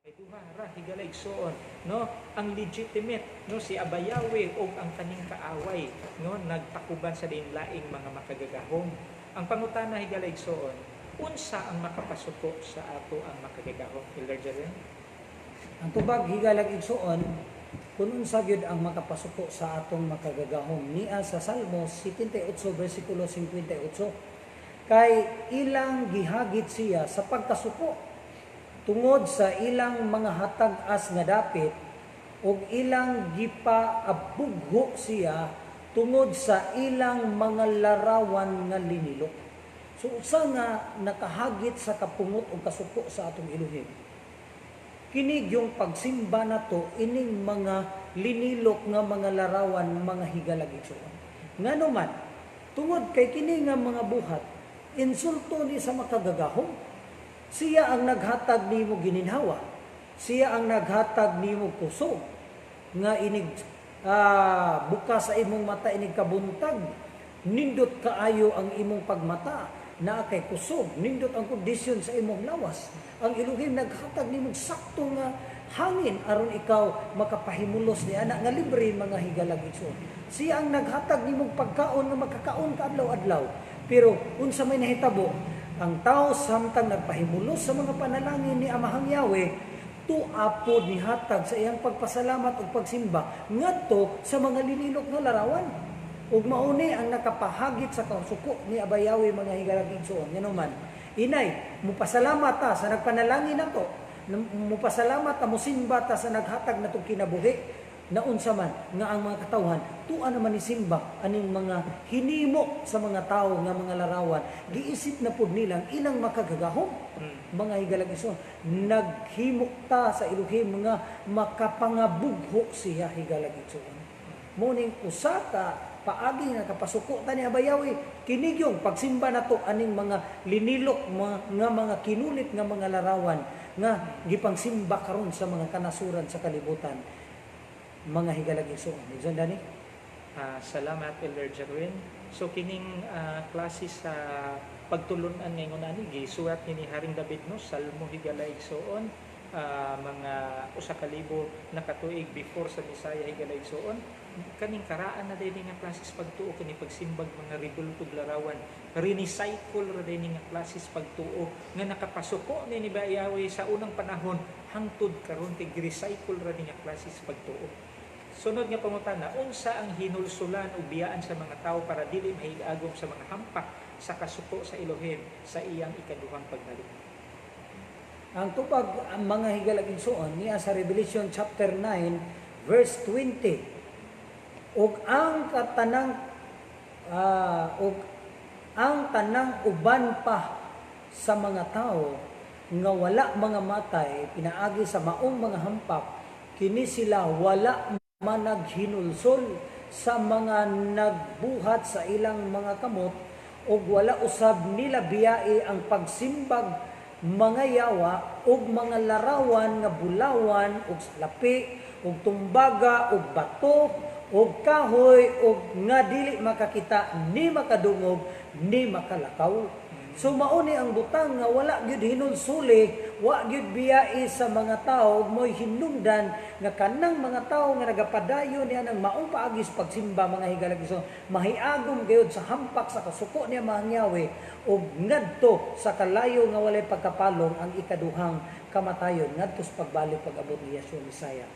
Kay duha ra higalaygsoon no ang legitimate no si Abayawe og ang kaning kaaway no nagtakuban sa laing mga makagagahom. Ang pangutana higalaygsoon, unsa ang makapasuko sa ato ang makagagahom? Elder Jaren? Ang tubag higalag igsuon kung unsa gyud ang makapasuko sa atong makagagahom niya sa Salmos 78 bersikulo 58 kay ilang gihagit siya sa pagkasuko tungod sa ilang mga hatag-as nga dapit ug ilang gipaabugho siya tungod sa ilang mga larawan nga linilok. So usa nga nakahagit sa kapungot o kasuko sa atong Elohim. Kini yung pagsimba nato ining mga linilok nga mga larawan, mga higalag igsoon. Ngano man tungod kay kini nga mga buhat insulto ni sa makagagahom. Siya ang naghatag nimo gininhawa. Siya ang naghatag nimo kusog nga inig bukas sa imong mata inig kabuntag. Nindot kaayo ang imong pagmata na kay kusog. Nindot ang kondisyon sa imong lawas. Ang Elohim naghatag nimo sakto nga hangin aron ikaw makapahimulos ni anak nga libre mga higalag igsoon. Siya ang naghatag nimo pagkaon nga makakaon ka adlaw-adlaw. Pero unsa may nahitabo, ang tao samtang nagpahimulos sa mga panalangin ni Amahang Yahweh, tuapod ni hatag sa iyang pagpasalamat o pagsimba ngadto sa mga linilok nga larawan. Ug mauni ang nakapahagit sa kasuko ni Abay Yahweh mga higalag igsoon. Ngano man, inay, mupasalamat ta sa nagpanalangin nato. Mupasalamat ta mosimba ta sa naghatag natong kinabuhi. Na unsa man nga ang mga katawhan tuan naman ni simba aning mga hinimo sa mga tao nga mga larawan giisip na pud nilang ilang makagagahom mga higalag igsoon naghimo ta sa Elohim nga makapangabugho siya higalag igsoon mo ning usa ka paagi nga kapasuko ta ni Abay Yahweh kinigyong pagsimba nato aning mga linilok nga mga kinulit nga mga larawan nga gipangsimba karon sa mga kanasuran sa kalibutan. Mga higalag igsoon. Igsoon dani? Salamat Elder Jarwin. So kining klase sa pagtulunan ngayon ani gisuwat ni Haring David no Salmo higalag igsoon mga usa ka libo na katuig before sa Bisaya higalag igsoon kaning karaan na dinhi nga klase sa pagtuo kini pagsimbag mga ridul ug larawan recycle ra dinhi nga klase sa pagtuo nga nakapasuko ni Yahweh sa unang panahon hangtod karon kay recycle ra dinhi nga klase sa pagtuo. Sunod nga pangutana, unsa ang hinulsulan o biyaan sa mga tao para dili mahigagom sa mga hampak sa kasuko sa Elohim sa iyang ikaduhang pagbalik? Ang tupag ang mga higalag igsoon niya sa Revelation chapter 9 verse 20. Ug ang tanang uban pa sa mga tao nga wala mga matay pinaagi sa maong mga hampak kini sila wala managhinulsol sa mga nagbuhat sa ilang mga kamot ug wala usab nila biyai ang pagsimbag mga yawa ug mga larawan nga bulawan ug lapi ug tumbaga ug bato ug kahoy ug nga dili makakita ni makadungog ni makalakaw. So mauni ang butang nga wala gyud hinulsuli, wa gyud biyai sa mga tao mo'y hinungdan nga kanang mga tao nga nagapadayon niya ng maong paagis pagsimba mga higalag igsoon mahiagom gayud sa hampak sa kasuko niya Amahang Yahweh ug ngadto sa kalayo nga walay pagkapalong ang ikaduhang kamatayon ngadto sa pagbalik pag-abot ni Yeshua Messiah.